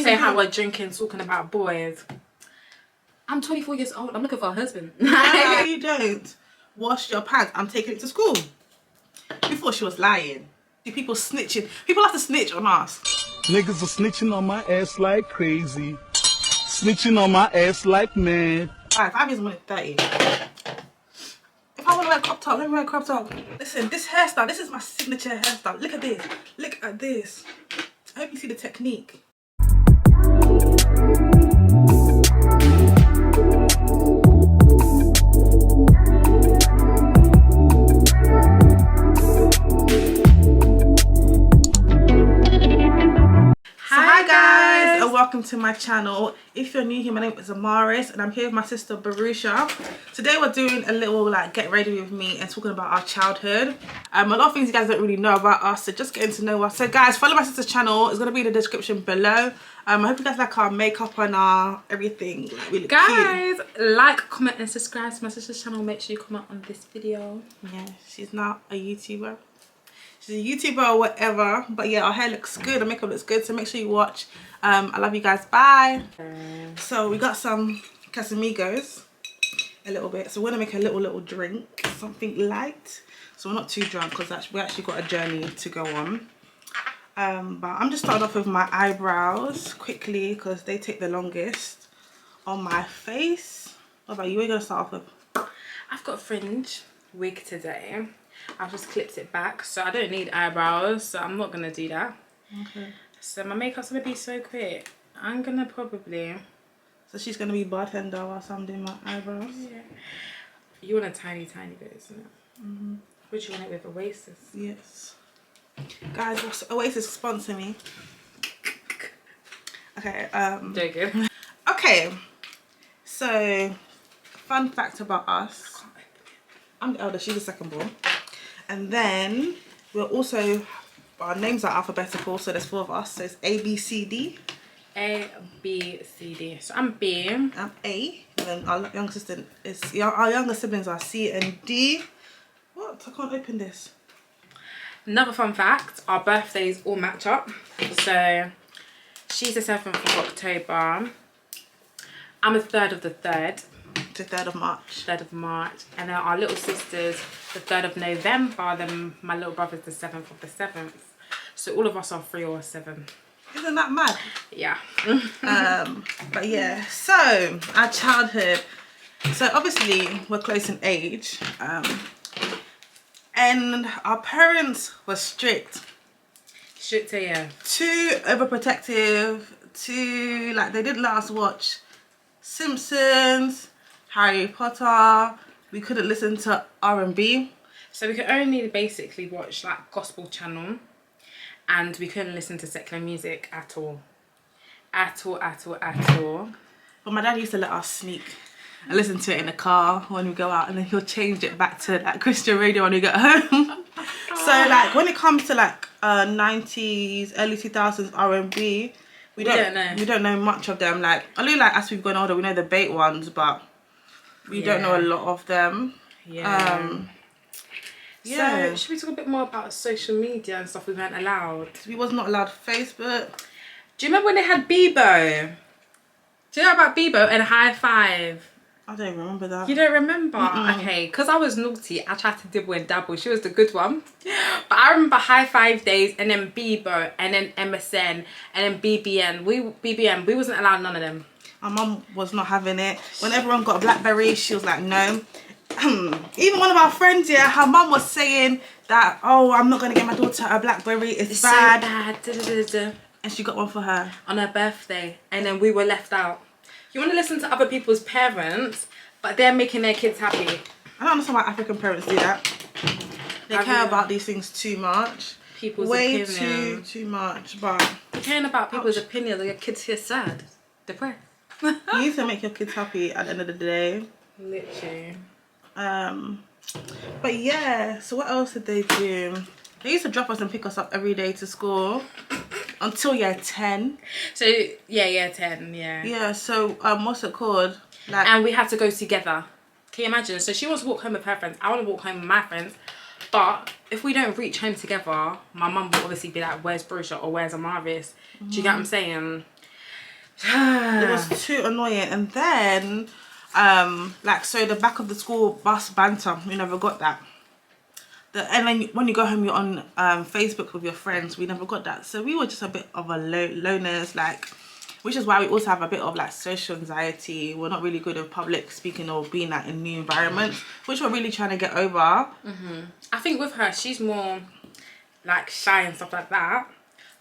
say how we're drinking, talking about boys. I'm 24 years old. I'm looking for a husband. No, you don't. Wash your pants. I'm taking it to school. Before she was lying. See, people snitching. People have to snitch on us. Niggas are snitching on my ass like crazy. Snitching on my ass like mad. Alright, 5 years, I'm only 30. If I want to wear a crop top, let me wear a crop top. Listen, this hairstyle, this is my signature hairstyle. Look at this. Look at this. I hope you see the technique. Welcome to my channel. If you're new here, my name is Amaris and I'm here with my sister Barusha. Today we're doing a little like get ready with me and talking about our childhood. A lot of things you guys don't really know about us, so just getting to know us. So guys, follow my sister's channel. It's going to be in the description below. I hope you guys like our makeup and our everything. Like, really guys, cute. Like, comment and subscribe to my sister's channel. Make sure you comment on this video. Yeah, she's not a YouTuber. She's a YouTuber or whatever, but yeah, our hair looks good, our makeup looks good, so make sure you watch. I love you guys. Bye. So we got some Casamigos, a little bit. So we're gonna make a little drink, something light. So we're not too drunk because we actually got a journey to go on. But I'm just starting off with my eyebrows quickly because they take the longest on my face. What about you? What are you gonna start off with? I've got a fringe wig today. I've just clipped it back, so I don't need eyebrows, so I'm not gonna do that. Okay. So my makeup's gonna be so quick. I'm gonna probably... So she's gonna be bartender whilst I'm doing my eyebrows? Yeah. You want a tiny bit, isn't it? Mm-hmm. Would you want it with Oasis? Yes. Guys, Oasis sponsor me. Okay, Joking. Okay. So, fun fact about us. I'm the elder, she's the second born. And then we're also, our names are alphabetical, so there's 4 of us. So it's A, B, C, D. A, B, C, D. So I'm B. I'm A. And then our younger sister is, our younger siblings are C and D. What? I can't open this. Another fun fact, our birthdays all match up. So she's the 7th of October. I'm the 3rd of the 3rd. The 3rd of March. 3rd of March. And then our little sister's the 3rd of November. Then my little brother's the 7th of the 7th. So all of us are 3 or 7. Isn't that mad? Yeah. But yeah, so our childhood. So obviously we're close in age. And our parents were strict. Strict, yeah. Too overprotective. Too, like, they didn't let us watch Simpsons, Harry Potter. We couldn't listen to R&B. So we could only basically watch like gospel channel, and we couldn't listen to secular music at all. At all. But my dad used to let us sneak and listen to it in the car when we go out, and then he'll change it back to like Christian radio when we get home. So like when it comes to like 90s, early 2000s R&B, we don't know much of them. Like only like as we've gone older, we know the bait ones, but we don't know a lot of them. Yeah. So should we talk a bit more about social media and stuff we weren't allowed? We was not allowed Facebook. Do you remember when they had Bebo? Do you know about Bebo and High Five? I don't remember that. You don't remember? Okay, because I was naughty, I tried to dibble and dabble. She was the good one. But I remember High Five days, and then Bebo, and then MSN, and then BBN. We wasn't allowed none of them. My mum was not having it. When everyone got a BlackBerry, she was like, no. Even one of our friends, yeah, her mum was saying that, oh, I'm not going to get my daughter a BlackBerry. It's bad. So bad. And she got one for her. On her birthday. And then we were left out. You want to listen to other people's parents, but they're making their kids happy. I don't understand why African parents do that. They care about these things too much. People's way opinion. too much. But they're caring about people's opinion. Your kids here sad, depressed. You need to make your kids happy at the end of the day. Literally. But yeah, so what else did they do? They used to drop us and pick us up every day to school until year 10. So yeah, year 10, yeah. Yeah, so what's it called? Like, and we had to go together. Can you imagine? So she wants to walk home with her friends. I want to walk home with my friends. But if we don't reach home together, my mum will obviously be like, where's Brusha or where's Amaris? Do you get what I'm saying? It was too annoying. And then, like, so the back of the school bus banter, we never got that. And then when you go home, you're on Facebook with your friends. We never got that. So we were just a bit of a loners, like, which is why we also have a bit of like social anxiety. We're not really good at public speaking or being like in new environments, which we're really trying to get over. I think with her, she's more like shy and stuff like that.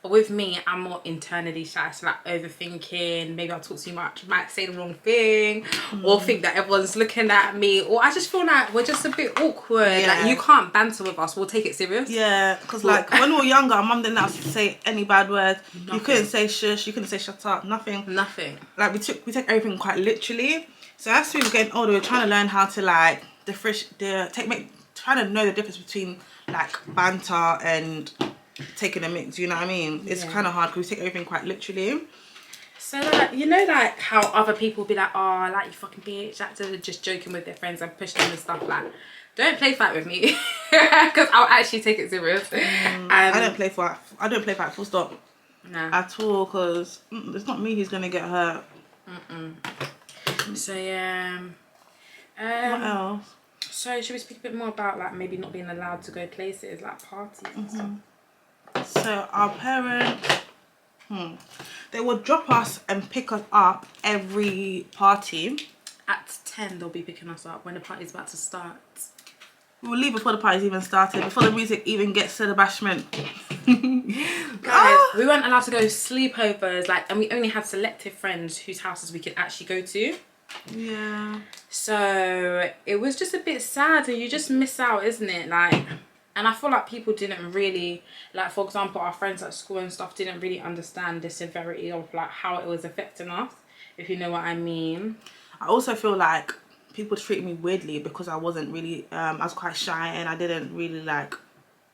But with me, I'm more internally shy, so like overthinking, maybe I'll talk too much, might say the wrong thing, or think that everyone's looking at me, or I just feel like we're just a bit awkward. Yeah. Like, you can't banter with us, we'll take it serious. Yeah, because like when we were younger, our mum didn't have to say any bad words. Nothing. You couldn't say shush, you couldn't say shut up, nothing. Like we take everything quite literally. So as we were getting older, we were trying to learn how to like trying to know the difference between like banter and taking a mix, you know what I mean? It's kind of hard because we take everything quite literally. So like, you know, like how other people be like, oh, like, you fucking bitch, like, they're just joking with their friends and push them and stuff. Like, don't play fight with me, because I'll actually take it serious. I don't play fight full stop. Nah. At all, because it's not me who's gonna get hurt. So yeah. What else? So should we speak a bit more about like maybe not being allowed to go places like parties and stuff? So our parents, they would drop us and pick us up every party. At 10, they'll be picking us up when the party's about to start. We will leave before the party's even started, before the music even gets to the bashment. Guys, we weren't allowed to go sleepovers, like, and we only had selective friends whose houses we could actually go to. Yeah. So it was just a bit sad, and you just miss out, isn't it? Like, and I feel like people didn't really, like, for example, our friends at school and stuff didn't really understand the severity of like how it was affecting us, if you know what I mean. I also feel like people treated me weirdly because I wasn't really, I was quite shy and I didn't really like...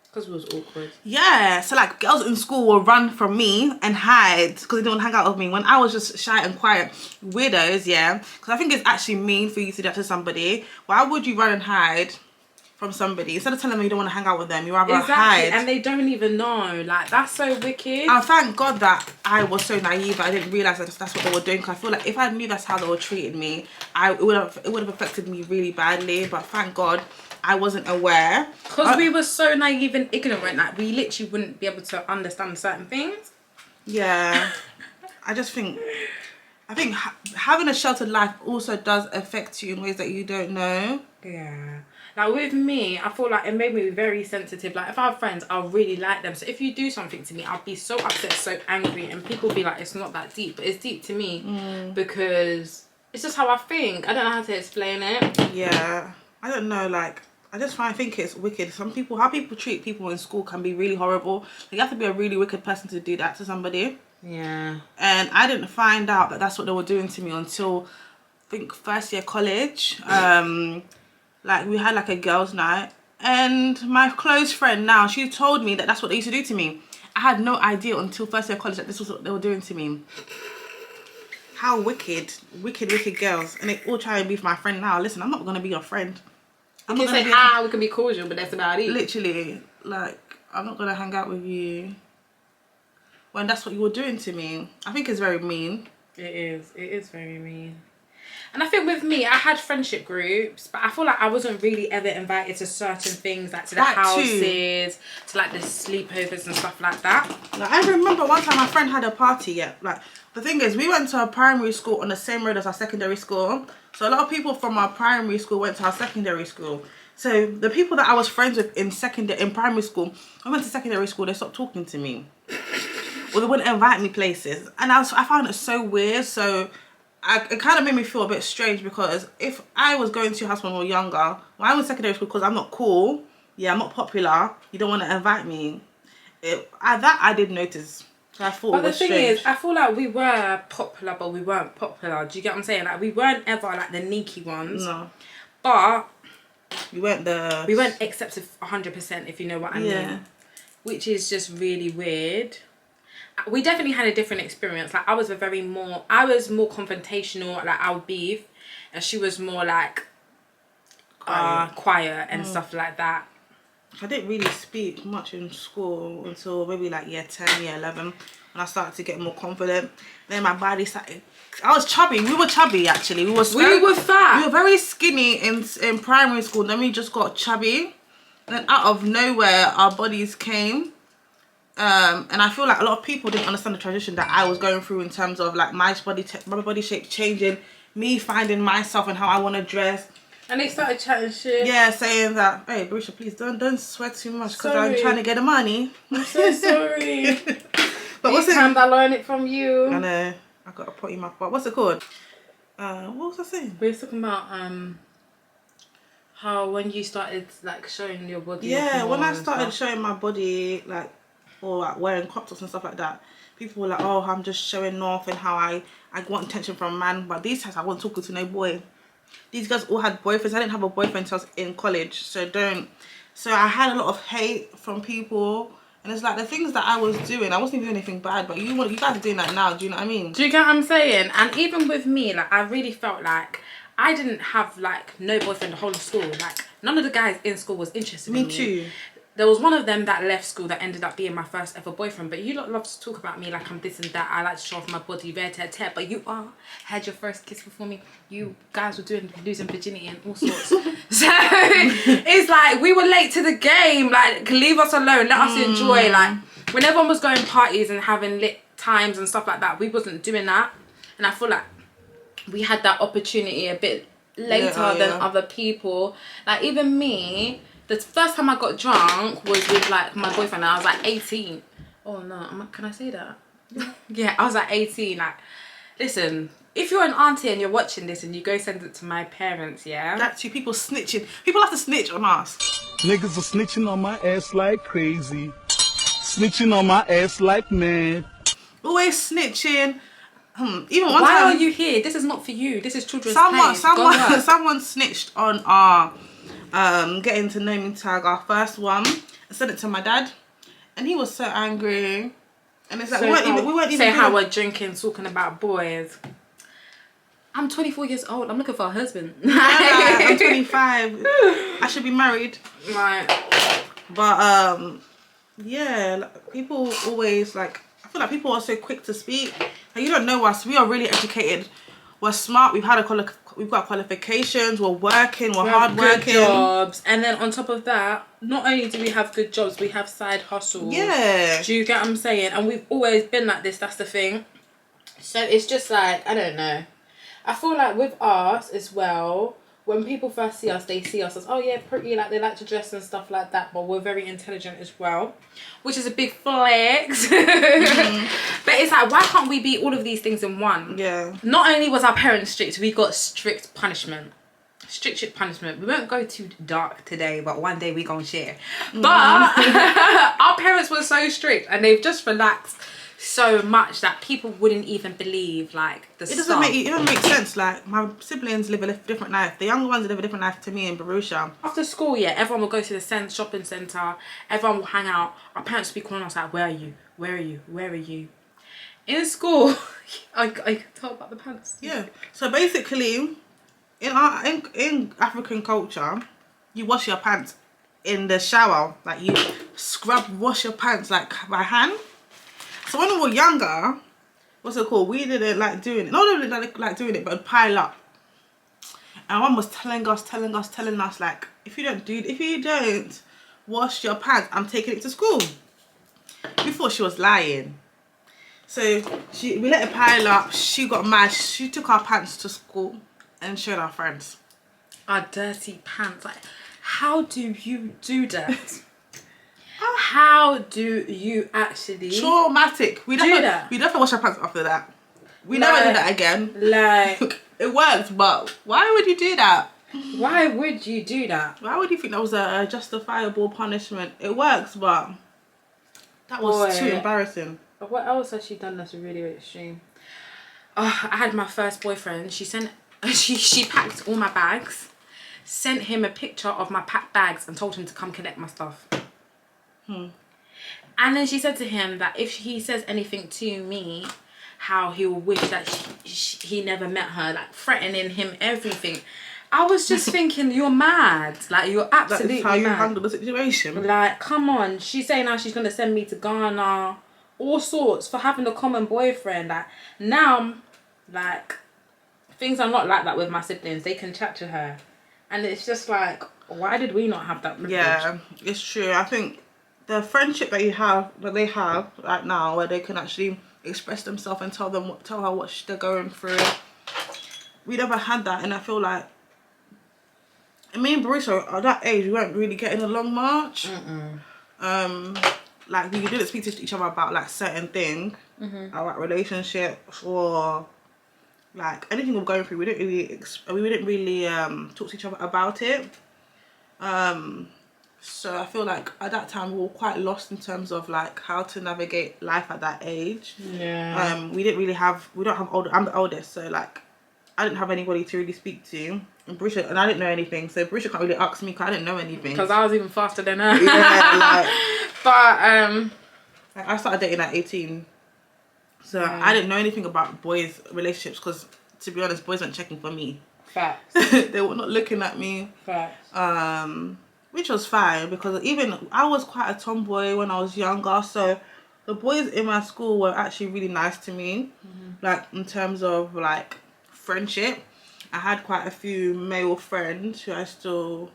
Because it was awkward. Yeah, so like girls in school will run from me and hide because they don't hang out with me when I was just shy and quiet. Weirdos, yeah. Because I think it's actually mean for you to do that to somebody. Why would you run and hide from somebody? Instead of telling them you don't want to hang out with them, you rather hide. And they don't even know. Like, that's so wicked. And thank God that I was so naive. I didn't realise that that's what they were doing. Because I feel like if I knew that's how they were treating me, it would have affected me really badly. But thank God I wasn't aware. Because we were so naive and ignorant that we literally wouldn't be able to understand certain things. Yeah. I think having a sheltered life also does affect you in ways that you don't know. Yeah. Like with me, I feel like it made me very sensitive. Like if I have friends, I'll really like them. So if you do something to me, I'll be so upset, so angry. And people be like, it's not that deep. But it's deep to me because it's just how I think. I don't know how to explain it. Yeah. I don't know, like... I just think it's wicked. How people treat people in school can be really horrible. You have to be a really wicked person to do that to somebody. Yeah. And I didn't find out that that's what they were doing to me until, I think, first year college. Like, we had like a girls' night. And my close friend now, she told me that that's what they used to do to me. I had no idea until first year college that this was what they were doing to me. How wicked. Wicked, wicked girls. And they all try to be my friend now. Listen, I'm not going to be your friend. You can say hi, we can be cordial, but that's about it. Literally, like, I'm not going to hang out with you when that's what you were doing to me. I think it's very mean. It is very mean. And I think with me, I had friendship groups, but I feel like I wasn't really ever invited to certain things, like to the houses, to like the sleepovers and stuff like that. Like, I remember one time my friend had a party, like, the thing is, we went to a primary school on the same road as our secondary school. So a lot of people from our primary school went to our secondary school. So the people that I was friends with in primary school, I went to secondary school, they stopped talking to me. Or they wouldn't invite me places. And I found it so weird. So it kind of made me feel a bit strange because if I was going to your house when we were younger, when I was in secondary school because I'm not cool, yeah, I'm not popular, you don't want to invite me. I did notice. So I thought but the thing is, I feel like we were popular, but we weren't popular. Do you get what I'm saying? Like, we weren't ever like the neaky ones. No. But we weren't accepted 100%, if you know what I mean. Which is just really weird. We definitely had a different experience. Like, I was more confrontational, like I'll beef, and she was more like quiet and stuff like that. I didn't really speak much in school until maybe like year 10, year 11. and I started to get more confident. Then my body started. I was chubby. We were chubby actually. We were fat. We were very skinny in primary school. Then we just got chubby. And then out of nowhere, our bodies came. And I feel like a lot of people didn't understand the transition that I was going through in terms of like my body shape changing, me finding myself and how I want to dress. And they started chatting shit. Yeah, saying that, hey, Barisha, please don't sweat too much because I'm trying to get the money. I'm so sorry. But what's it? I learned it from you. I know. I got to put in my part. What's it called? What was I saying? We were talking about how when you started like showing your body. Yeah, when I started showing my body, like, or like wearing crop tops and stuff like that, people were like, oh, I'm just showing off and how I want attention from a man. But these times I wasn't talking to no boy. These girls all had boyfriends. I didn't have a boyfriend until I was in college, so I had a lot of hate from people. And it's like the things that I was doing, I wasn't even doing anything bad, but you guys are doing that now. Do you know what I mean? Do you get what I'm saying? And even with me, like I really felt like I didn't have like no boyfriend the whole of school. Like none of the guys in school was interested in me. Me too. There was one of them that left school that ended up being my first ever boyfriend. But you lot love to talk about me like I'm this and that. I like to show off my body, but you had your first kiss before me. You guys were losing virginity and all sorts. So it's like we were late to the game. Like leave us alone, let us enjoy. Like when everyone was going parties and having lit times and stuff like that, we wasn't doing that. And I feel like we had that opportunity a bit later than other people. Like even me. The first time I got drunk was with like my boyfriend and I was like 18. Oh no, can I say that? Yeah, I was like 18. Like, listen, if you're an auntie and you're watching this and you go send it to my parents, yeah? That's you, people snitching. People have to snitch on us. Niggas are snitching on my ass like crazy. Snitching on my ass like mad. Always snitching. Even one Why time. are you here? This is not for you. This is children's Someone play. someone snitched on our getting to know me tag, our first one. I sent it to my dad and he was so angry. And it's like we weren't even how we're drinking, talking about boys. I'm 24 years old. I'm looking for a husband. I'm 25. I should be married. Right. But yeah, like, people always like. I feel like people are so quick to speak. Like, you don't know us. We are really educated. We're smart. We've got qualifications. We're working. We're hardworking. Good jobs, and then on top of that, not only do we have good jobs, we have side hustles. Yeah. Do you get what I'm saying? And we've always been like this. That's the thing. So it's just like I don't know. I feel like with us as well, when people first see us, they see us as, oh yeah, pretty, like they like to dress and stuff like that, but we're very intelligent as well, which is a big flex. But it's like, why can't we be all of these things in one? Yeah. Not only was our parents strict, we got strict punishment. Strict punishment. We won't go too dark today, but one day we gonna share. But our parents were so strict and they've just relaxed so much that people wouldn't even believe like the it doesn't make sense. Like my siblings live a different life. The younger ones live a different life to me in Borussia. After school, yeah, everyone will go to the shopping centre, everyone will hang out. Our parents will be calling us like, where are you, where are you, where are you? In school, I can tell about the pants. Yeah, so basically in African culture, you wash your pants in the shower. Like you wash your pants like by hand. So when we were younger, what's it called? We didn't like doing it. Not only like doing it, but it'd pile up. And one was telling us like, if you don't wash your pants, I'm taking it to school. We thought she was lying. So we let it pile up. She got mad. She took our pants to school and showed our friends. Our dirty pants. Like, how do you do that? How do you actually traumatic? We definitely wash our pants after that. We never did that again. Like it worked, but why would you do that? Why would you do that? Why would you think that was a justifiable punishment? It works, but that was too embarrassing. What else has she done that's really, really extreme? I had my first boyfriend. She packed all my bags, sent him a picture of my packed bags and told him to come collect my stuff. And then she said to him that if he says anything to me, how he will wish that he never met her, like threatening him everything. I was just thinking, you're mad. Like, you're absolutely mad. That's how you handle the situation. Like, come on. She's saying now she's going to send me to Ghana all sorts for having a common boyfriend. Like now, like things are not like that with my siblings. They can chat to her, and it's just like, why did we not have that privilege? Yeah, it's true. I think the friendship that they have right now, where they can actually express themselves and tell her what they're going through. We never had that, and I feel like me and Barista at that age, we weren't really getting along much. Like we didn't speak to each other about like certain things, about relationships or like anything we're going through. We didn't really talk to each other about it. So I feel like at that time we were quite lost in terms of like how to navigate life at that age. Yeah. We don't have older. I'm the oldest, so like I didn't have anybody to really speak to. And I didn't know anything, so Brisha can't really ask me because I didn't know anything. Because I was even faster than her. Yeah, like, but like I started dating at 18, so I didn't know anything about boys' relationships because, to be honest, boys weren't checking for me. Facts. They were not looking at me. Facts. Which was fine because even I was quite a tomboy when I was younger, so the boys in my school were actually really nice to me, like in terms of like friendship. I had quite a few male friends who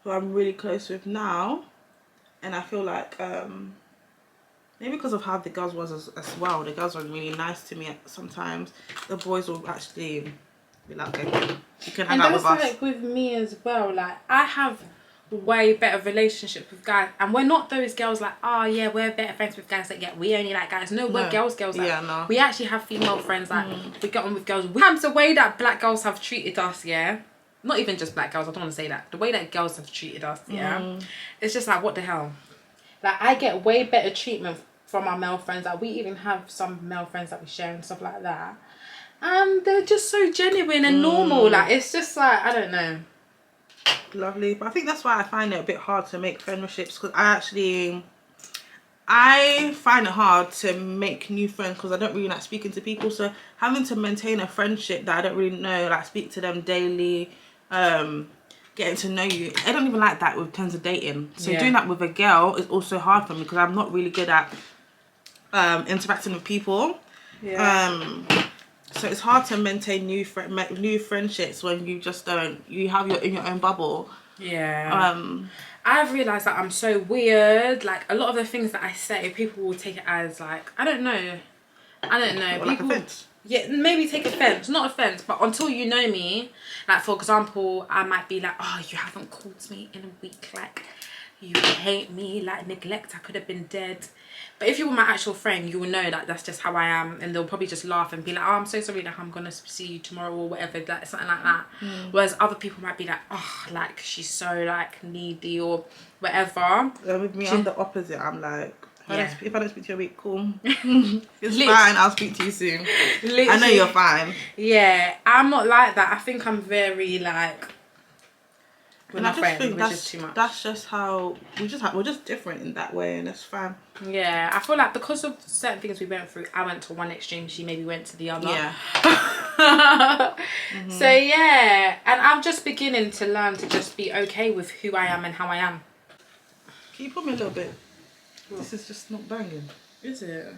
I'm really close with now, and I feel like maybe because of how the girls was as well. The girls were really nice to me sometimes. The boys will actually be like, okay, you can hang out with us. And that's like with me as well. Like I have way better relationships with guys, and we're not those girls like, oh yeah, we're better friends with guys, like, yeah, we only like guys. No, we're girls like, no. We actually have female friends, like we get on with girls. Sometimes the way that black girls have treated us, yeah, not even just black girls, I don't want to say that, the way that girls have treated us, yeah, it's just like, what the hell. Like I get way better treatment from our male friends. Like we even have some male friends that we share and stuff like that, and they're just so genuine and normal. Like it's just like, I don't know. Lovely. But I think that's why I find it a bit hard to make friendships, because I find it hard to make new friends because I don't really like speaking to people. So having to maintain a friendship that I don't really know, like speak to them daily, getting to know you, I don't even like that with terms of dating. So doing that with a girl is also hard for me because I'm not really good at interacting with people. So it's hard to maintain new friendships when you just don't. You have in your own bubble. I've realised that I'm so weird. Like a lot of the things that I say, people will take it as like, I don't know. Or like offense. Yeah, maybe take offense. Not offense, but until you know me. Like for example, I might be like, oh, you haven't called me in a week. Like you hate me. Like neglect. I could have been dead. But if you were my actual friend, you will know that that's just how I am, and they'll probably just laugh and be like, oh, I'm so sorry, like I'm gonna see you tomorrow or whatever, like something like that. Whereas other people might be like, oh, like she's so like needy or whatever. With me, I'm the opposite. I'm like, if I don't speak to you a week, cool. It's fine, I'll speak to you soon. I know you're fine. Yeah, I'm not like that. I think I'm very like, and I just think that's just how we're just different in that way, and it's fine. Yeah, I feel like because of certain things we went through, I went to one extreme, she maybe went to the other. So yeah, and I'm just beginning to learn to just be okay with who I am and how I am. Can you put me a little bit? What? This is just not banging. Is it?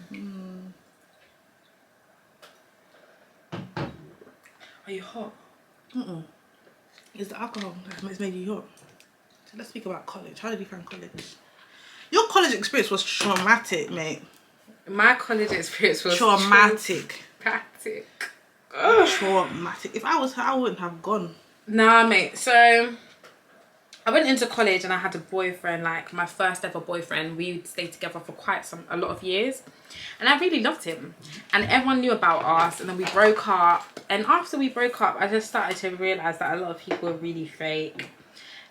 Are you hot? It's the alcohol that's made you hot. So let's speak about college. How did you find college? Your college experience was traumatic, mate. My college experience was traumatic. Traumatic. If I was her, I wouldn't have gone. Nah, mate. So I went into college and I had a boyfriend, like my first ever boyfriend. We stayed together for a lot of years, and I really loved him, and everyone knew about us. And then we broke up, and after we broke up, I just started to realize that a lot of people were really fake,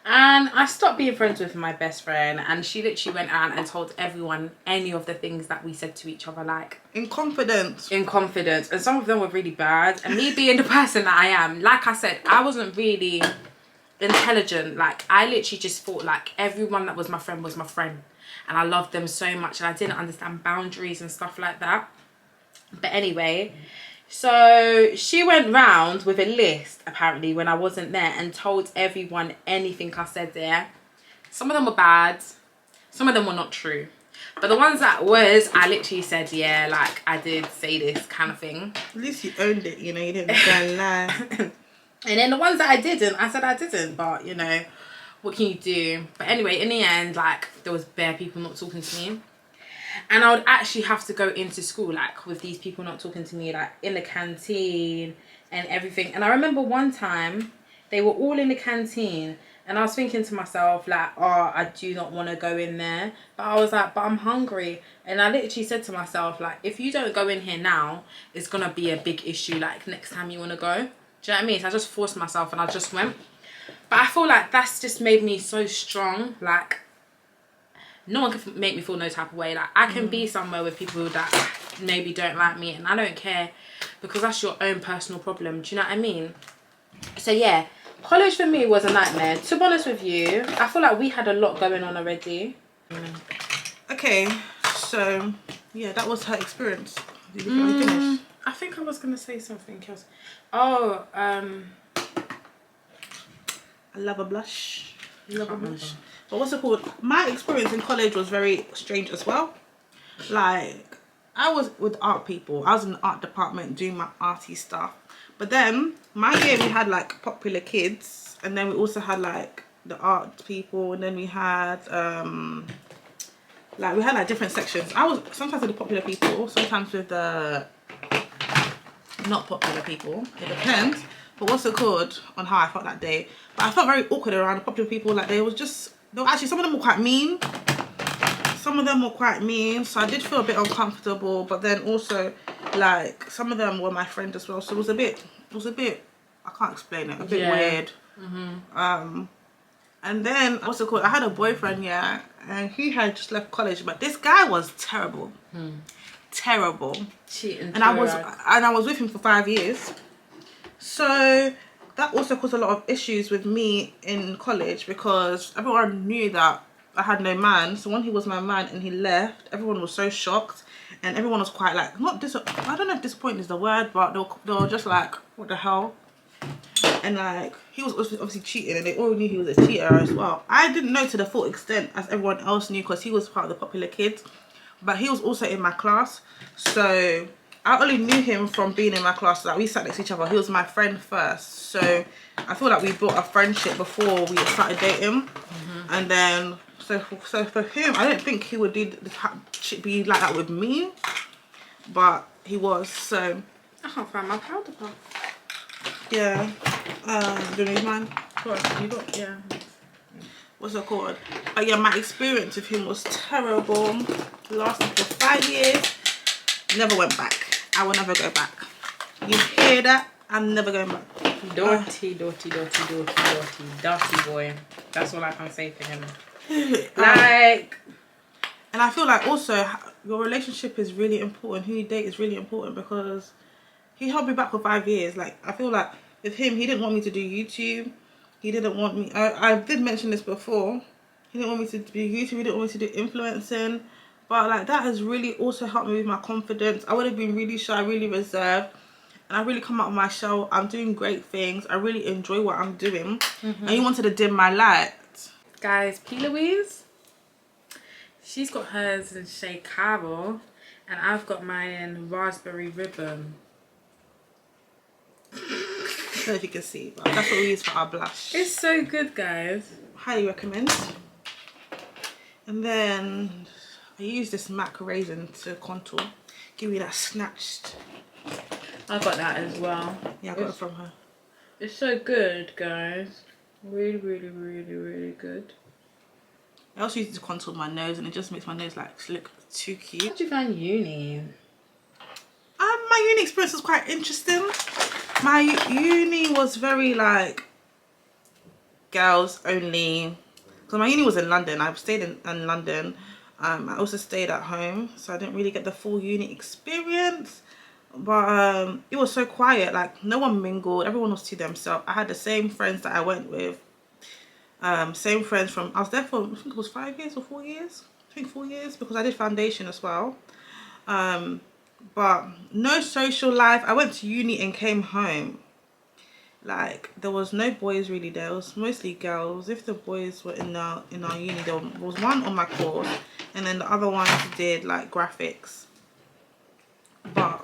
and I stopped being friends with my best friend. And she literally went out and told everyone any of the things that we said to each other, like in confidence, and some of them were really bad. And me being the person that I am, like I said, I wasn't really intelligent. Like I literally just thought like everyone that was my friend, and I loved them so much, and I didn't understand boundaries and stuff like that. But anyway, so she went round with a list apparently when I wasn't there and told everyone anything I said there. Some of them were bad, some of them were not true. But the ones that was, I literally said, yeah, like I did say this kind of thing. At least you owned it, you know, you didn't go and lie. And then the ones that I didn't, I said I didn't. But, you know, what can you do? But anyway, in the end, like, there was bare people not talking to me. And I would actually have to go into school, like, with these people not talking to me, like, in the canteen and everything. And I remember one time, they were all in the canteen. And I was thinking to myself, like, oh, I do not want to go in there. But I was like, but I'm hungry. And I literally said to myself, like, if you don't go in here now, it's going to be a big issue, like, next time you want to go. Do you know what I mean? So I just forced myself and I just went. But I feel like that's just made me so strong. Like, no one can make me feel no type of way. Like, I can be somewhere with people that maybe don't like me and I don't care, because that's your own personal problem. Do you know what I mean? So yeah, college for me was a nightmare. To be honest with you, I feel like we had a lot going on already. Okay, so yeah, that was her experience. Did you finish? I think I was gonna say something else. Oh, I love a blush. Love a blush. But what's it called? My experience in college was very strange as well. Like, I was with art people. I was in the art department doing my arty stuff. But then my year we had like popular kids, and then we also had like the art people, and then we had like different sections. I was sometimes with the popular people, sometimes with the not popular people. It depends. But what's it called on how I felt that day. But I felt very awkward around the popular people. Like, they were actually, some of them were quite mean. Some of them were quite mean. So I did feel a bit uncomfortable. But then also, like, some of them were my friend as well. So it was a bit, I can't explain it. A bit weird. And then, what's it called? I had a boyfriend, yeah. And he had just left college. But this guy was terrible. Terrible. cheating. And I was with him for 5 years. So that also caused a lot of issues with me in college, because everyone knew that I had no man. So when he was my man and he left, everyone was so shocked, and everyone was quite like, I don't know if disappointed is the word, but they were just like, what the hell? And like, he was obviously cheating, and they all knew he was a cheater as well. I didn't know to the full extent as everyone else knew, because he was part of the popular kids, but he was also in my class. So I only knew him from being in my class. Like, we sat next to each other. He was my friend first. So I feel like we built a friendship before we started dating. And then, so for him, I don't think he would be like that with me. But he was, so. I can't find my powder puff. Yeah. Do you need mine? You got, yeah. What's it called? But yeah, my experience with him was terrible. Lasted for 5 years. Never went back. I will never go back. You hear that? I'm never going back. Dirty boy. That's all I can say for him. Like, and I feel like also your relationship is really important. Who you date is really important, because he held me back for 5 years. Like, I feel like with him, he didn't want me to do YouTube. He didn't want me. I did mention this before. He didn't want me to do YouTube. He didn't want me to do influencing. But like, that has really also helped me with my confidence. I would have been really shy, really reserved, and I really come out of my shell. I'm doing great things. I really enjoy what I'm doing. And he wanted to dim my light. guys, P. Louise, she's got hers in shade Carol, and I've got mine in raspberry ribbon. I don't know if you can see, but that's what we use for our blush. It's so good, guys. Highly recommend. And then I use this MAC raisin to contour. Give me that snatched. I got that as well. Yeah, I got it from her. It's so good, guys. Really good. I also use it to contour my nose, and it just makes my nose like look too cute. How did you find uni? My uni experience was quite interesting. My uni was very like girls only, because my uni was in London. I stayed in London. I also stayed at home, so I didn't really get the full uni experience. But it was so quiet. Like, no one mingled. Everyone was to themselves. I had the same friends that I went with. Same friends from, I was there for, I think it was 5 years or 4 years. I think 4 years, because I did foundation as well. But no social life. I went to uni and came home. Like, there was no boys really there. It was mostly girls. If the boys were in our uni, there was one on my course, and then the other ones did like graphics. But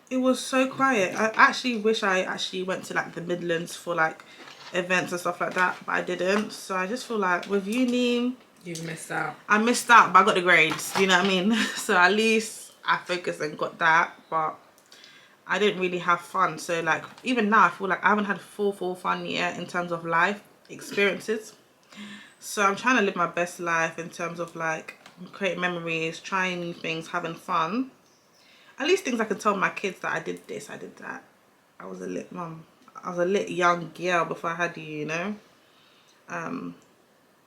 it was so quiet. I actually wish I actually went to like the Midlands for like events and stuff like that, but I didn't. So I just feel like with uni, You've missed out. I missed out, but I got the grades. You know what I mean? So at least I focused and got that, but I didn't really have fun. So like even now I feel like I haven't had full fun yet in terms of life experiences. So I'm trying to live my best life in terms of like creating memories, trying new things, having fun. At least things I can tell my kids that I did this, I did that. I was a lit mum. I was a lit young girl before I had you, you know.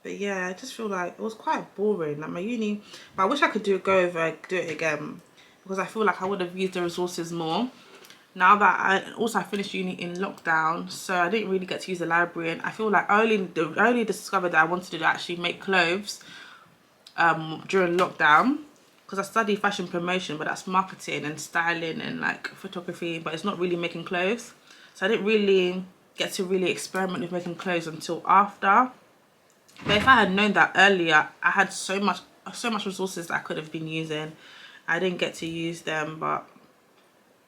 But yeah, I just feel like it was quite boring. Like my uni, but I wish I could do it again, because I feel like I would have used the resources more. Now that I finished uni in lockdown, so I didn't really get to use the library, and I feel like I only discovered that I wanted to actually make clothes during lockdown, because I studied fashion promotion, but that's marketing and styling and like photography, but it's not really making clothes. So I didn't really get to really experiment with making clothes until after. But if I had known that earlier, I had so much resources that I could have been using. I didn't get to use them, but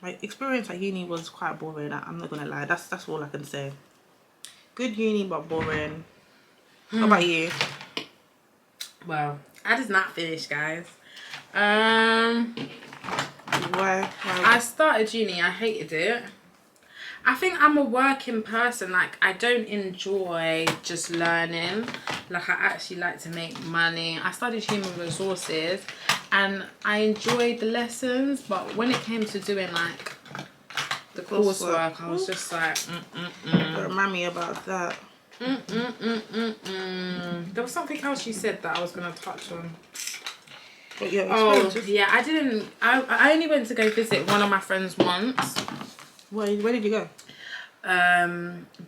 my experience at uni was quite boring. I'm not gonna lie. That's all I can say. Good uni, but boring. What about you? Well, I just not finished, guys. Why? I started uni. I hated it. I think I'm a working person. Like, I don't enjoy just learning. Like, I actually like to make money. I studied human resources and I enjoyed the lessons, but when it came to doing like the coursework, I was just like, Don't remind me about that. There was something else you said that I was gonna touch on. But yeah, oh yeah, I only went to go visit one of my friends once. Where did you go?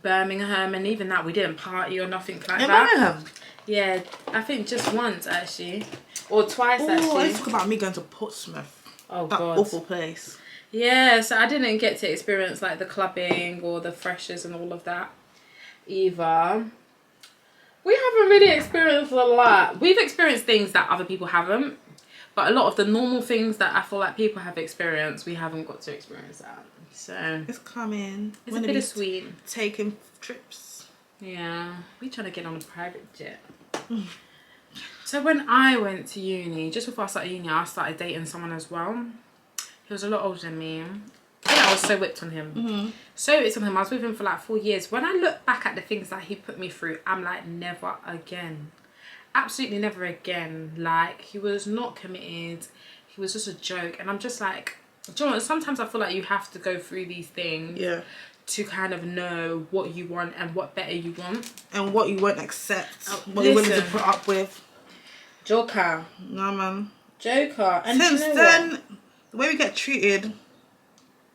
Birmingham, and even that we didn't party or nothing like In that. Birmingham? Yeah, I think just once actually, or twice Oh, actually. let's talk about me going to Portsmouth. Oh that God, awful place. Yeah, so I didn't get to experience like the clubbing or the freshers and all of that either. We haven't really experienced a lot. We've experienced things that other people haven't, but a lot of the normal things that I feel like people have experienced, we haven't got to experience that. So it's coming. It's a bittersweet. Taking trips. Yeah, we trying to get on a private jet. So when I went to uni, just before I started uni, I started dating someone as well. He was a lot older than me. Yeah, I was so whipped on him. So whipped on him. I was with him for like 4 years. When I look back at the things that he put me through, I'm like, never again. Absolutely never again. Like, he was not committed. He was just a joke. And I'm just like, do you know what? Sometimes I feel like you have to go through these things to kind of know what you want and what better you want. And what you won't accept. What you're willing to put up with. Joker. No, man. Joker. And since then, the way we get treated,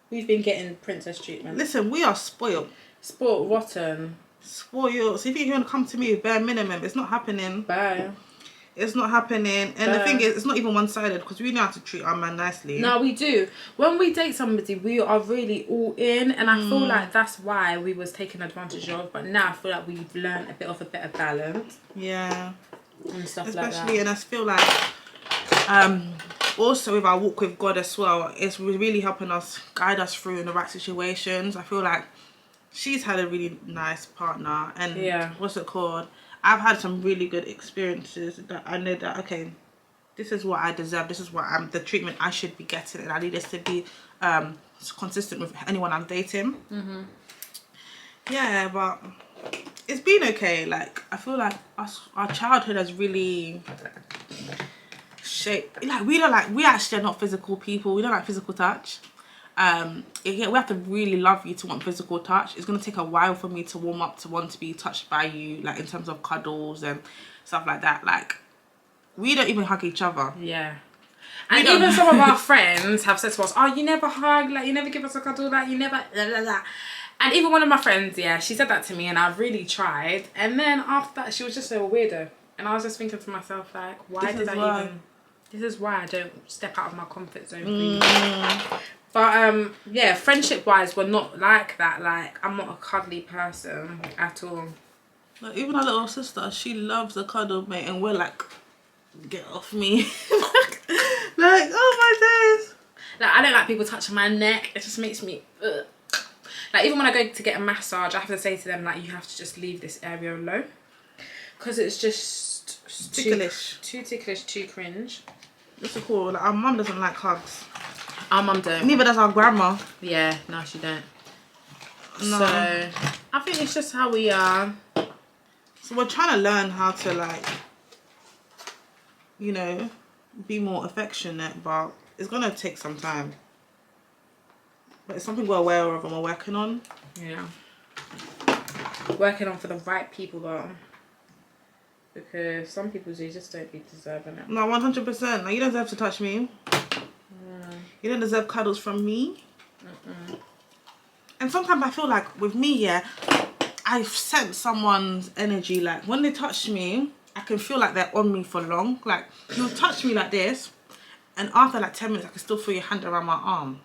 we've been getting princess treatment. Listen, we are spoiled. Spoiled rotten. Spoiled. So if you want to come to me with bare minimum, it's not happening. Bye. It's not happening. And the thing is, it's not even one-sided, because we know how to treat our man nicely. No, we do. When we date somebody, we are really all in, and I feel like that's why we was taken advantage of. But now I feel like we've learned a bit of a better balance. Yeah. And stuff especially, like that. And I feel like also with our walk with God as well, it's really helping us guide us through in the right situations. I feel like she's had a really nice partner, and what's it called? I've had some really good experiences that I know that, okay, this is what I deserve. This is what the treatment I should be getting, and I need this to be consistent with anyone I'm dating. Yeah, but it's been okay. Like, I feel like our childhood has really shaped. Like, we actually are not physical people. We don't like physical touch. We have to really love you to want physical touch. It's gonna take a while for me to warm up to want to be touched by you, like in terms of cuddles and stuff like that. Like, we don't even hug each other. Yeah. And even some of our friends have said to us, oh, you never hug, like, you never give us a cuddle, like, you never blah, blah, blah. And even one of my friends, she said that to me, and I've really tried. And then after that, she was just a weirdo. And I was just thinking to myself, like, this is why I don't step out of my comfort zone for you. But yeah, friendship wise, we're not like that. Like, I'm not a cuddly person at all. Like, even our little sister, she loves a cuddle, mate, and we're like, get off me. Like, oh my days. Like, I don't like people touching my neck. It just makes me ugh. Like, even when I go to get a massage, I have to say to them, like, you have to just leave this area alone, because it's just Ticklish. too ticklish, too cringe. What's it called? Like, our mum doesn't like hugs. Our mum don't. Neither does our grandma. Yeah, no, she don't. No. So I think it's just how we are. So we're trying to learn how to, like, you know, be more affectionate, but it's gonna take some time. But it's something we're aware of and we're working on. Yeah. Working on for the right people though. Because some people, they just don't be deserving it. No, 100%. Like, you don't deserve to touch me. You don't deserve cuddles from me. And sometimes I feel like with me, yeah, I sense someone's energy. Like, when they touch me, I can feel like they're on me for long. Like, you'll touch me like this, and after like 10 minutes, I can still feel your hand around my arm.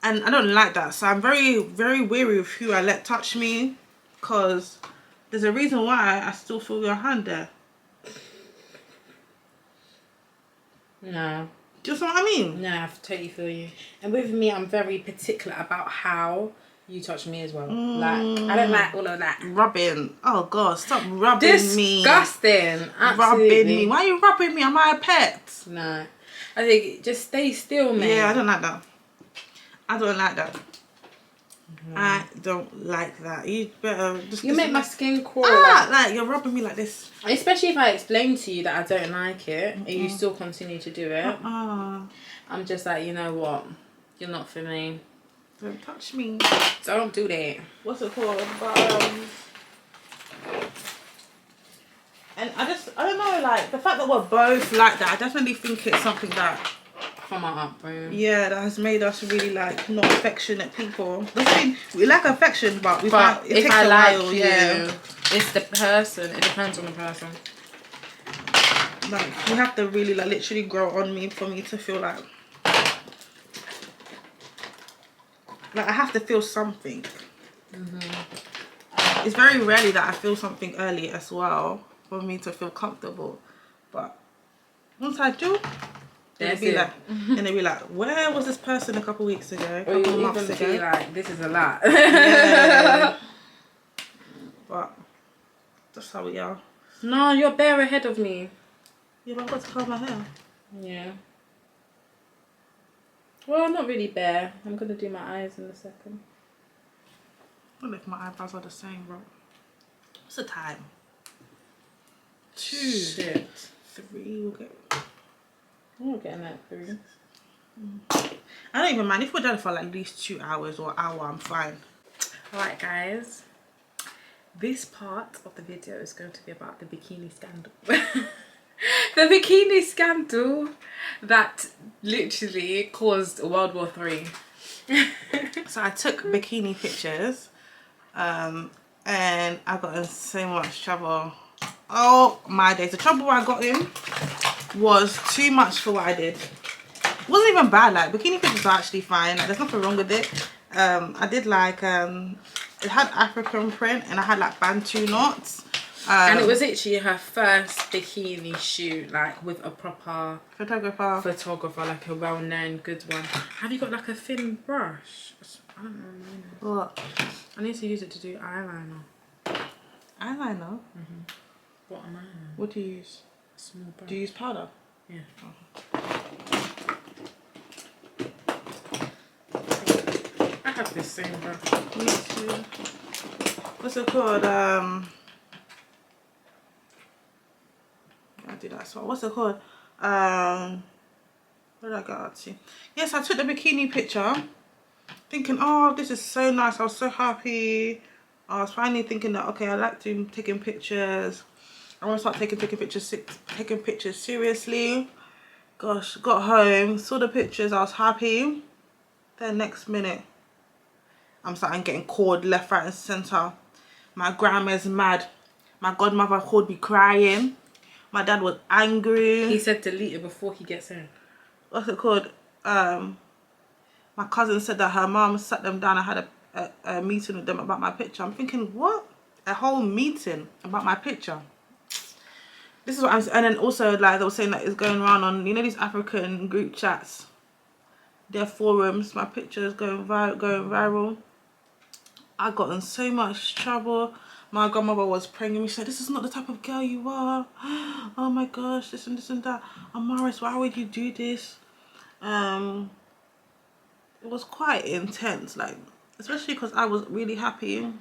And I don't like that. So I'm very, very wary of who I let touch me, because there's a reason why I still feel your hand there. No. Do you know what I mean? No, I totally feel you. And with me, I'm very particular about how you touch me as well. Like, I don't like all of that. Rubbing. Oh God, stop rubbing me. Disgusting. Absolutely. Rubbing me. Why are you rubbing me? Am I a pet? No. I think just stay still, man. Yeah, I don't like that. I don't like that. I don't like that. You better just... You make my skin crawl. Like you're rubbing me like this. Especially if I explain to you that I don't like it and you still continue to do it. I'm just like, you know what? You're not for me. Don't touch me. Don't do that. What's it called? But, and I don't know, like, the fact that we're both like that, I definitely think it's something that... From our upbringing. Yeah, that has made us really, like, not affectionate people. We like affection, but it takes a while. Yeah. It's the person. It depends on the person. Like, you have to really, like, literally grow on me for me to feel like I have to feel something. It's very rarely that I feel something early as well for me to feel comfortable. But once I do, and they be like, where was this person a couple weeks ago? A couple months ago? Be like, this is a lot. Yeah. But that's how we are. No, you're bare ahead of me. Yeah, but I've got to curl my hair. Yeah. Well, not really bare. I'm gonna do my eyes in a second. I don't know if my eyebrows are the same, bro. What's the time? 2. Shit. 3. We'll get... I'm not getting that through. I don't even mind. If we're done for like at least 2 hours or hour, I'm fine. Alright guys. This part of the video is going to be about the bikini scandal. The bikini scandal that literally caused World War III. So I took bikini pictures and I got in so much trouble. Oh my days. The trouble I got in was too much for what I did. It wasn't even bad. Like, bikini pictures are actually fine. Like, there's nothing wrong with it. I did like it had African print and I had like Bantu knots. And it was actually her first bikini shoot, like with a proper photographer, like a well-known good one. Have you got like a thin brush? I don't know. What? I need to use it to do eyeliner. Eyeliner? What eyeliner? What do you use? A small brush. Do you use powder? Yeah. I have this same brush. Me too. What's it called? I do that as well. What's it called? Where did I get up to? Yes, I took the bikini picture thinking, oh, this is so nice. I was so happy. I was finally thinking that, okay, I like taking pictures. I want to start taking pictures seriously. Gosh, got home, saw the pictures, I was happy. Then next minute, I'm starting getting called left, right and centre. My grandma's mad. My godmother called me crying. My dad was angry. He said delete it before he gets in. What's it called? my cousin said that her mom sat them down and had a meeting with them about my picture. I'm thinking, what? A whole meeting about my picture? This is what I'm, and then also like they were saying that it's going around on, you know, these African group chats, their forums. My picture is going viral. I got in so much trouble. My grandmother was praying me. She said, "This is not the type of girl you are. Oh my gosh, this and that. Amaris, why would you do this?" It was quite intense, like especially because I was really happy.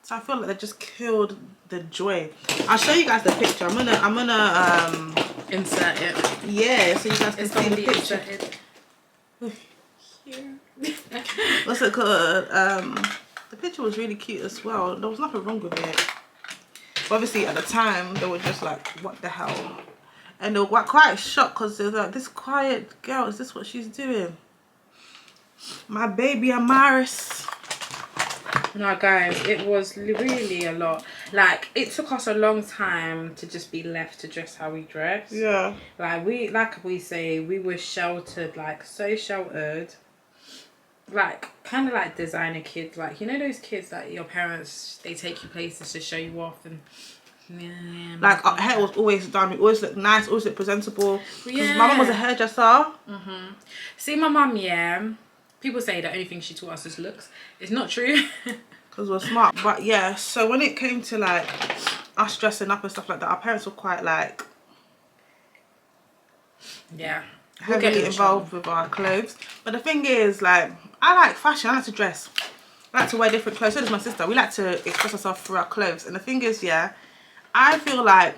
So I feel like they just killed the joy. I'll show you guys the picture. I'm gonna insert it. Yeah, so you guys can see the picture. Here. What's it called? The picture was really cute as well. There was nothing wrong with it. But obviously at the time they were just like, what the hell? And they were quite shocked because they're like, this quiet girl, is this what she's doing? My baby Amaris. No, guys, it was really a lot. Like, it took us a long time to just be left to dress how we dress. Yeah. Like we say, we were sheltered, like so sheltered. Like, kind of like designer kids. Like, you know those kids that your parents, they take you places to show you off and... Yeah, like our hair was always done. We always looked nice, always looked presentable. Yeah. My mum was a hairdresser. See, my mum, yeah. People say the only thing she taught us is looks. It's not true. Because we're smart. But yeah, so when it came to like us dressing up and stuff like that, our parents were quite like yeah, heavily involved with our clothes. But the thing is, like, I like fashion. I like to dress. I like to wear different clothes. So does my sister. We like to express ourselves through our clothes. And the thing is, yeah, I feel like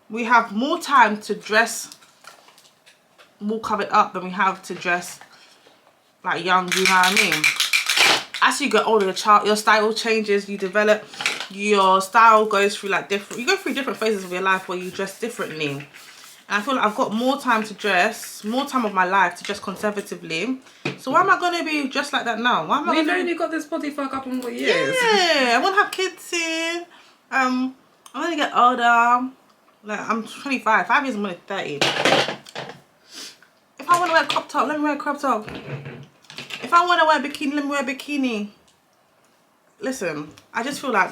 we have more time to dress more covered up than we have to dress like young, you know what I mean? As you get older, your style changes, you develop, your style goes through like you go through different phases of your life where you dress differently. And I feel like I've got more time to dress, more time of my life to dress conservatively. So why am I going to be dressed like that now? Why am I We've only got this body for a couple more years. Yeah, I want to have kids soon. I'm going to get older. Like, I'm 25. 5 years, I'm going to 30. If I want to wear a crop top, let me wear a crop top. If I want to wear a bikini, let me wear a bikini. Listen, I just feel like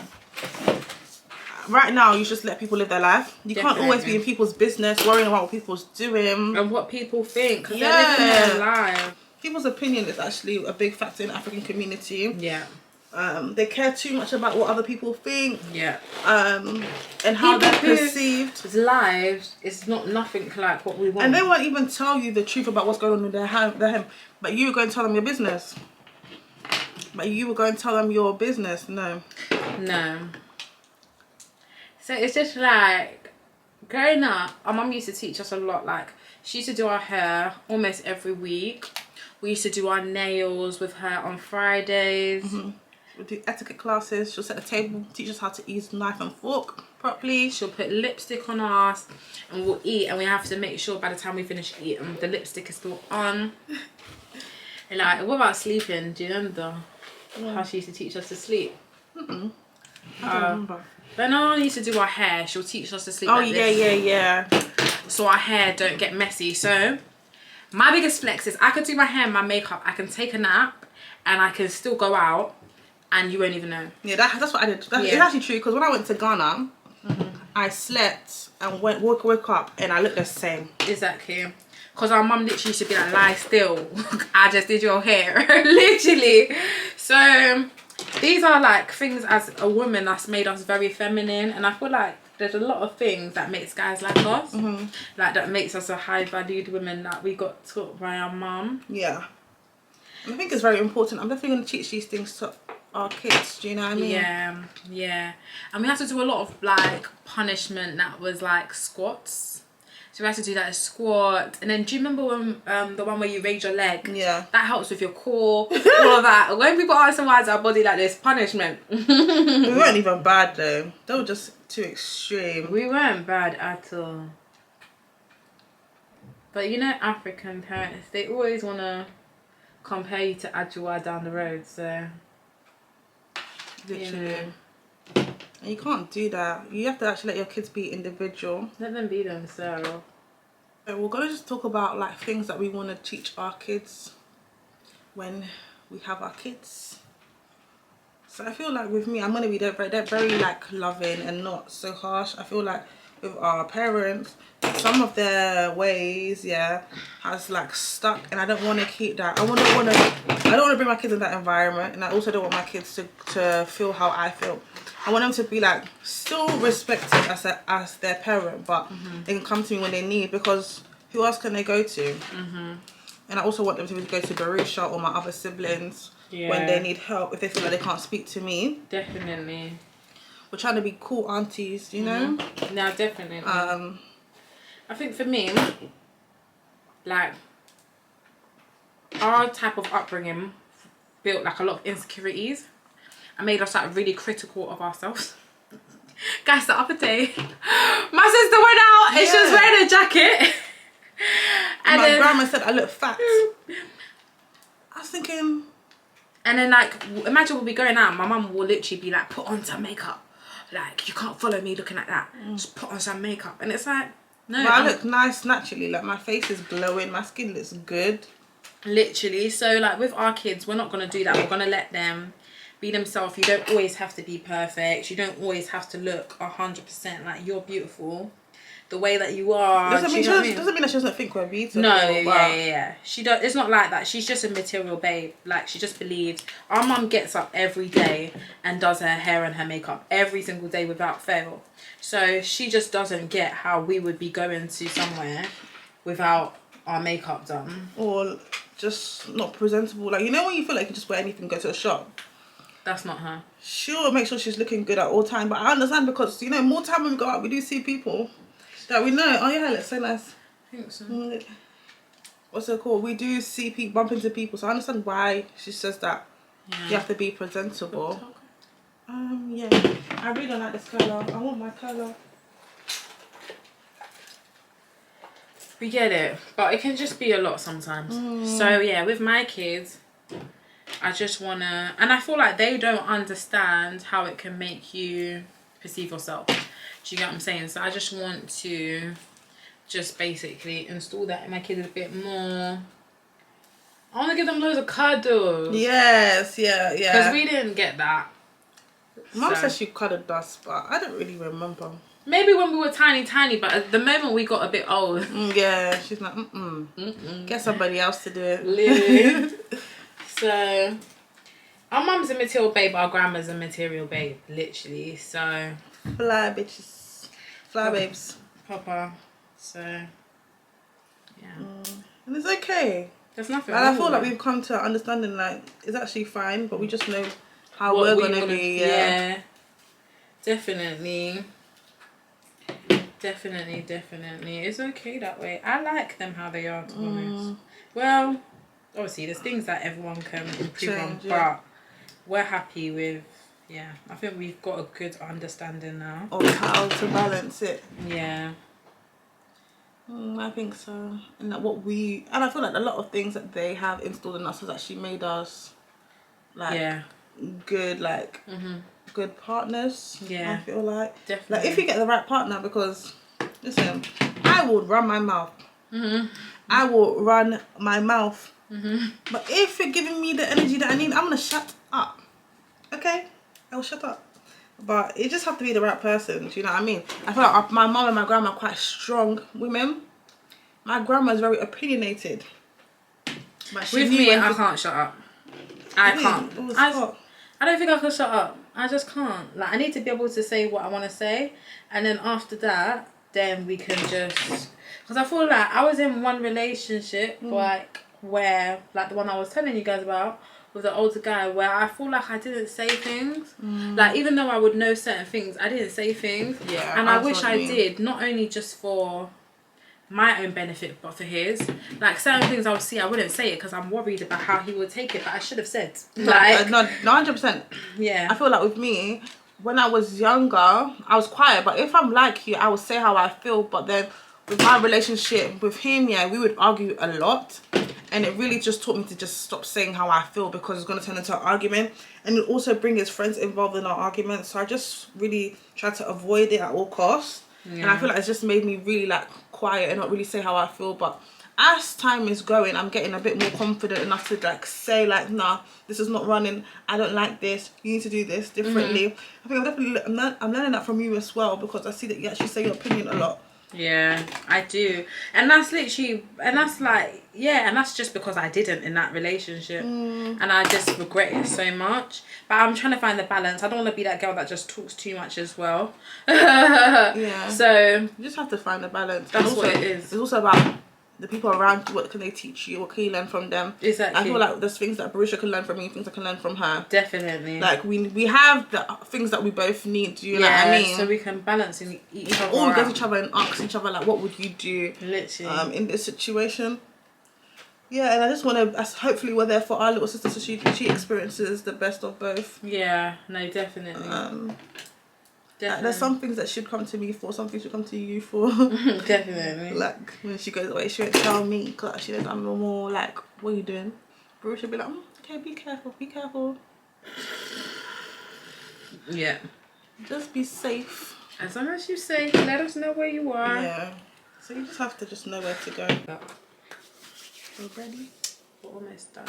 right now you just let people live their life. You can't always be in people's business, worrying about what people's doing. And what people think, because they're living their life. People's opinion is actually a big factor in the African community. Yeah. They care too much about what other people think. Yeah. And how they're perceived. Lives is not nothing like what we want. And they won't even tell you the truth about what's going on in their home. But you were going to tell them your business. No. No. So it's just like, growing up, our mum used to teach us a lot. Like, she used to do our hair almost every week. We used to do our nails with her on Fridays. We'll do etiquette classes. She'll set the table, teach us how to use knife and fork properly. She'll put lipstick on us and we'll eat, and we have to make sure by the time we finish eating the lipstick is still on. And like, what about sleeping? Do you remember how she used to teach us to sleep? I don't remember. When I used to do our hair, she'll teach us to sleep Oh, like this. yeah. So our hair don't get messy. So my biggest flex is I could do my hair and my makeup. I can take a nap and I can still go out and you won't even know. Yeah, that's what I did. It's actually true, because when I went to Ghana, I slept and woke up and I looked the same. Exactly. Because our mum literally used to be like, lie still. I just did your hair. Literally. So these are like things as a woman that's made us very feminine. And I feel like there's a lot of things that makes guys like us. Like, that makes us a high valued woman that we got taught by our mum. Yeah. And I think it's very important. I'm definitely going to teach these things to our kids, do you know what I mean? Yeah. And we had to do a lot of like punishment that was like squats. So we had to do that as squat. And then do you remember when the one where you raise your leg? Yeah. That helps with your core, all of that. When people ask why is our body like this, punishment. We weren't even bad though. They were just too extreme. We weren't bad at all. But you know, African parents, they always want to compare you to Ajua down the road, so... Literally. And you can't do that. You have to actually let your kids be individual. Let them be themselves. So we're gonna just talk about like things that we want to teach our kids when we have our kids. So I feel like with me, I'm gonna be they're very like loving and not so harsh. I feel like with our parents, some of their ways, yeah, has like stuck, and I don't want to keep that. I don't want to bring my kids in that environment, and I also don't want my kids to feel how I feel. I want them to be like still respected as their parent, but they can come to me when they need, because who else can they go to? And I also want them to go to Barisha or my other siblings when they need help, if they feel like they can't speak to me. Definitely. We're trying to be cool aunties, you know? No, definitely. I think for me, like, our type of upbringing built like a lot of insecurities and made us like really critical of ourselves. Guys, the other day, my sister went out and she was wearing a jacket. And my grandma said I look fat. I was thinking... And then like, imagine we'll be going out, my mum will literally be like, put on some makeup. Like, you can't follow me looking like that. Just put on some makeup. And it's like, no. But I look nice naturally. Like, my face is glowing. My skin looks good. Literally. So like with our kids, we're not going to do that. We're going to let them be themselves. You don't always have to be perfect. You don't always have to look 100% like you're beautiful the way that you are. Doesn't mean that she doesn't think we're beautiful. No, yeah. She does. It's not like that. She's just a material babe. Like, she just believes. Our mum gets up every day and does her hair and her makeup every single day without fail. So she just doesn't get how we would be going to somewhere without our makeup done, or just not presentable. Like, you know when you feel like you can just wear anything and go to a shop? That's not her. She'll make sure she's looking good at all time. But I understand, because, you know, more time when we go out, we do see people that we know, oh yeah, looks so nice. I think so. What's it called? We do see people, bump into people, so I understand why she says that. You have to be presentable. Yeah. I really don't like this colour. I want my colour. We get it, but it can just be a lot sometimes. So yeah, with my kids, I just wanna, and I feel like they don't understand how it can make you perceive yourself. Do you get what I'm saying? So I just want to just basically install that in my kids a bit more. I want to give them loads of cuddles. Yes, yeah. Because we didn't get that. Mum says she cuddled us, but I don't really remember. Maybe when we were tiny, but at the moment we got a bit old. Yeah, she's like, get somebody else to do it. Literally. So, our mum's a material babe, our grandma's a material babe, literally. So, fly bitches, fly babes, Papa. So, yeah, and it's okay. There's nothing. And I feel like we've come to an understanding, like, it's actually fine, but we just know how what we're gonna be. Yeah, definitely. It's okay that way. I like them how they are, to be honest. Well, obviously there's things that everyone can improve on, but we're happy with. Yeah, I think we've got a good understanding now of how to balance it. Yeah. I think so. And that I feel like a lot of things that they have installed in us has actually made us like good, like good partners. I feel like definitely. Like, if you get the right partner, because listen, I will run my mouth. I will run my mouth. But if you're giving me the energy that I need, I'm gonna shut up. Okay, I will shut up. But it just have to be the right person. Do you know what I mean? I feel like my mum and my grandma are quite strong women. My grandma is very opinionated. But with me, I can't shut up. I can't. I don't think I can shut up. I just can't. Like, I need to be able to say what I want to say, and then after that, then we can just. Because I feel like I was in one relationship, like where, like the one I was telling you guys about, with the older guy, where I feel like I didn't say things. Like, even though I would know certain things, I didn't say things. Yeah. And I wish I did, not only just for my own benefit, but for his. Like, certain things I would see, I wouldn't say it because I'm worried about how he would take it, but I should have said. Like, no, 100%. Yeah. I feel like with me, when I was younger, I was quiet. But if I'm like you, I would say how I feel. But then with my relationship with him, yeah, we would argue a lot. And it really just taught me to just stop saying how I feel, because it's going to turn into an argument. And it also bring his friends involved in our arguments. So I just really try to avoid it at all costs. Yeah. And I feel like it's just made me really like quiet and not really say how I feel. But as time is going, I'm getting a bit more confident enough to like say like, nah, this is not running, I don't like this, you need to do this differently. I think I'm learning that from you as well, because I see that you actually say your opinion a lot. Yeah, I do. And that's literally, and that's like, yeah, and that's just because I didn't in that relationship. And I just regret it so much. But I'm trying to find the balance. I don't want to be that girl that just talks too much as well. Yeah. So you just have to find the balance. That's also, what it is. It's also about the people around you. What can they teach you? What can you learn from them? Exactly. I feel like there's things that Barisha can learn from me, things I can learn from her. Definitely. Like we have the things that we both need. Do you know what I mean? So we can balance and each other all out. go to each other and ask each other like, what would you do? Literally. In this situation. Yeah, and I just want to. Hopefully, we're there for our little sister, so she experiences the best of both. Yeah. No. Definitely. Definitely. There's some things that should come to me for, some things should come to you for. Definitely. Like when she goes away, she won't tell me, because she knows I'm more like, what are you doing? Bro should be like, okay, be careful, be careful. Yeah. Just be safe. As long as you say, let us know where you are. Yeah. So you just have to just know where to go. We're ready. We're almost done.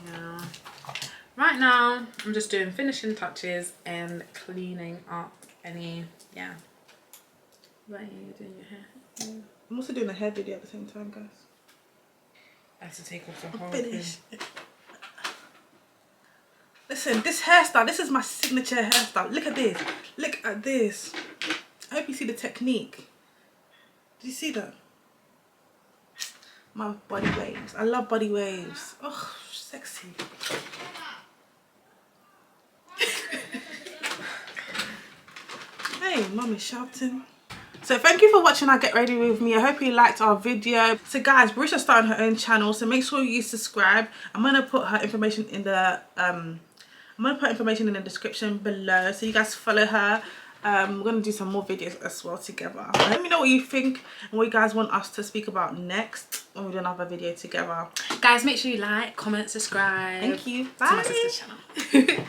Yeah. Right now, I'm just doing finishing touches and cleaning up any, yeah. What are you doing your hair? I'm also doing a hair video at the same time, guys. I have to take off the whole Finish. thing. Listen, this hairstyle, this is my signature hairstyle. Look at this. Look at this. I hope you see the technique. Do you see that? My body waves. I love body waves. Oh, sexy. Hey, mum is shouting. So thank you for watching our Get Ready With Me. I hope you liked our video. So guys, Barisha's starting her own channel, so make sure you subscribe. I'm gonna put her information in the description below, so you guys follow her. We're gonna do some more videos as well together. Let me know what you think and what you guys want us to speak about next when we do another video together. Guys, make sure you like, comment, subscribe. Thank you. To my Bye. sister's channel.